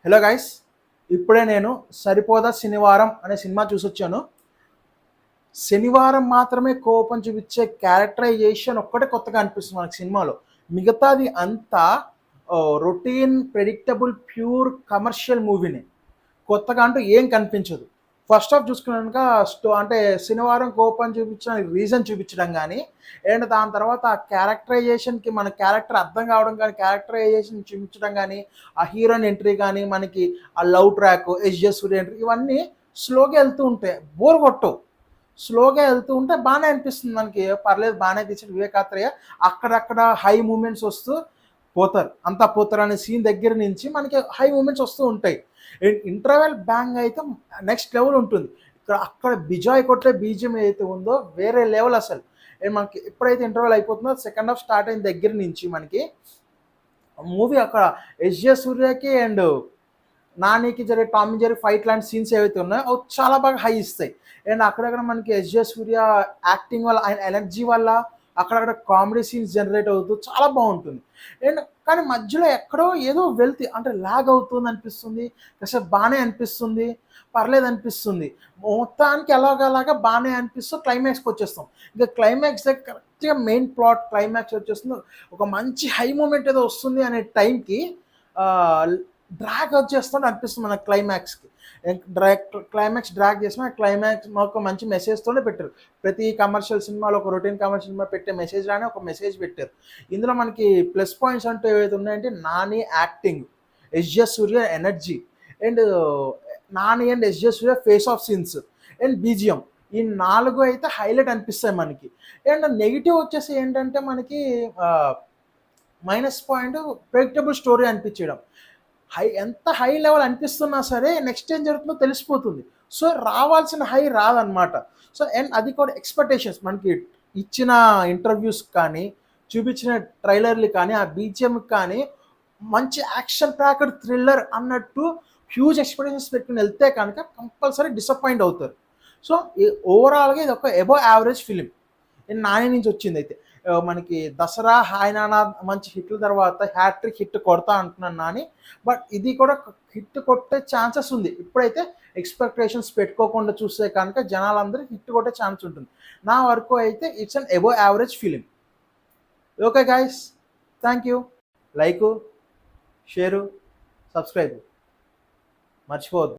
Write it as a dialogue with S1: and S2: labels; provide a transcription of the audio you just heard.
S1: Hello guys, ఇప్పుడే నేను సరిపోదా శనివారం అనే సినిమా చూసొచ్చాను. శనివారం మాత్రమే కోపం చూపించే క్యారెక్టరైజేషన్ ఒక్కటే కొత్తగా అనిపిస్తుంది మనకి సినిమాలో. మిగతాది అంతా రొటీన్, ప్రెడిక్టబుల్, ప్యూర్ కమర్షియల్ మూవీని. కొత్తగా అంటూ ఏం కనిపించదు. ఫస్ట్ హాఫ్ చూసుకున్నాక అంటే శనివారం కోపం చూపించిన రీజన్ చూపించడం కానీ, అండ్ దాని తర్వాత ఆ క్యారెక్టరైజేషన్కి మన క్యారెక్టర్ అర్థం కావడం కానీ, క్యారెక్టరైజేషన్ చూపించడం కానీ, ఆ హీరోయిన్ ఎంట్రీ కానీ, మనకి ఆ లవ్ ట్రాక్, ఎస్జే సూర్య ఎంట్రీ, ఇవన్నీ స్లోగా వెళ్తూ ఉంటాయి, బోర్ కొట్టవు. స్లోగా వెళ్తూ ఉంటే బాగానే అనిపిస్తుంది మనకి. పర్లేదు, బాగానే తీసాడు వివేకాత్రేయ. అక్కడక్కడ హై మూమెంట్స్ వస్తూ పోతారు, అంతా పోతారు అనే సీన్ దగ్గర నుంచి మనకి హై మూమెంట్స్ వస్తూ ఉంటాయి. ఇంటర్వెల్ బ్యాంగ్ అయితే నెక్స్ట్ లెవెల్ ఉంటుంది. అక్కడ బిజాయ్ కొట్టే బీజియం ఏదైతే ఉందో వేరే లెవెల్ అసలు. మనకి ఎప్పుడైతే ఇంటర్వెల్ అయిపోతుందో సెకండ్ హాఫ్ స్టార్ట్ అయిన దగ్గర నుంచి మనకి మూవీ అక్కడ ఎస్జే సూర్యకి అండ్ నానికి జరిగే టామ్ అండ్ జెర్రీ ఫైట్ లాంటి సీన్స్ ఏవైతే ఉన్నాయో అవి చాలా బాగా హై ఇస్తాయి. అండ్ అక్కడక్కడ మనకి ఎస్జే సూర్య యాక్టింగ్ వల్ల, ఆయన ఎనర్జీ వల్ల అక్కడక్కడ కామెడీ సీన్స్ జనరేట్ అవుతూ చాలా బాగుంటుంది. అండ్ కానీ మధ్యలో ఎక్కడో ఏదో వెళ్తే అంటే లాగ్ అవుతుంది అనిపిస్తుంది, కాసేపు బాగానే అనిపిస్తుంది, పర్లేదు అనిపిస్తుంది. మొత్తానికి ఎలాగలాగా బాగానే అనిపిస్తూ క్లైమాక్స్కి వచ్చేస్తాం. ఇంకా క్లైమాక్స్ దగ్గర కరెక్ట్గా మెయిన్ ప్లాట్ క్లైమాక్స్ వచ్చేస్తుంది. ఒక మంచి హై మూమెంట్ ఏదో వస్తుంది అనే టైంకి డ్రాగ్ వచ్చేస్తుంటే అనిపిస్తుంది మన క్లైమాక్స్కి. క్లైమాక్స్ డ్రాగ్ చేసిన క్లైమాక్స్ మాకు మంచి మెసేజ్తోనే పెట్టారు. ప్రతి కమర్షియల్ సినిమాలో ఒక రొటీన్ కమర్షియల్ సినిమా పెట్టే మెసేజ్ లానే ఒక మెసేజ్ పెట్టారు. ఇందులో మనకి ప్లస్ పాయింట్స్ అంటూ ఏవైతే ఉన్నాయంటే Nani acting, SJ Surya energy, and Nani and SJ Surya face of scenes, and BGM. ఈ 4 అయితే హైలైట్ అనిపిస్తాయి మనకి. అండ్ నెగిటివ్ వచ్చేసి ఏంటంటే మనకి మైనస్ పాయింట్ ప్రెడిక్టబుల్ స్టోరీ అనిపించడం. ఎంత హై లెవెల్ అనిపిస్తున్నా సరే నెక్స్ట్ ఏం జరుగుతుందో తెలిసిపోతుంది. సో రావాల్సిన హై రాదనమాట. సో అండ్ అది కూడా ఎక్స్పెక్టేషన్స్ మనకి ఇచ్చిన ఇంటర్వ్యూస్ కానీ, చూపించిన ట్రైలర్లు కానీ, ఆ బీజిఎంకి కానీ మంచి యాక్షన్ ప్యాక్డ్ థ్రిల్లర్ అన్నట్టు హ్యూజ్ ఎక్స్పెక్టేషన్స్ పెట్టుకుని వెళ్తే కనుక కంపల్సరీ డిసప్పాయింట్ అవుతారు. సో ఓవరాల్గా ఇది ఒక అబవ్ యావరేజ్ ఫిలిం నాని నుంచి వచ్చింది. అయితే మనకి దసరా, హాయ్ నానా మంచి హిట్ల తర్వాత హ్యాట్రిక్ హిట్ కొడతా అంటున్నాను నాని. బట్ ఇది కూడా హిట్ కొట్టే ఛాన్సెస్ ఉంది. ఇప్పుడైతే ఎక్స్పెక్టేషన్స్ పెట్టుకోకుండా చూస్తే కనుక జనాలందరూ హిట్ కొట్టే ఛాన్స్ ఉంటుంది. నా వరకు అయితే it's an above average film. Okay guys, thank you. Like, share, subscribe మర్చిపోవద్దు.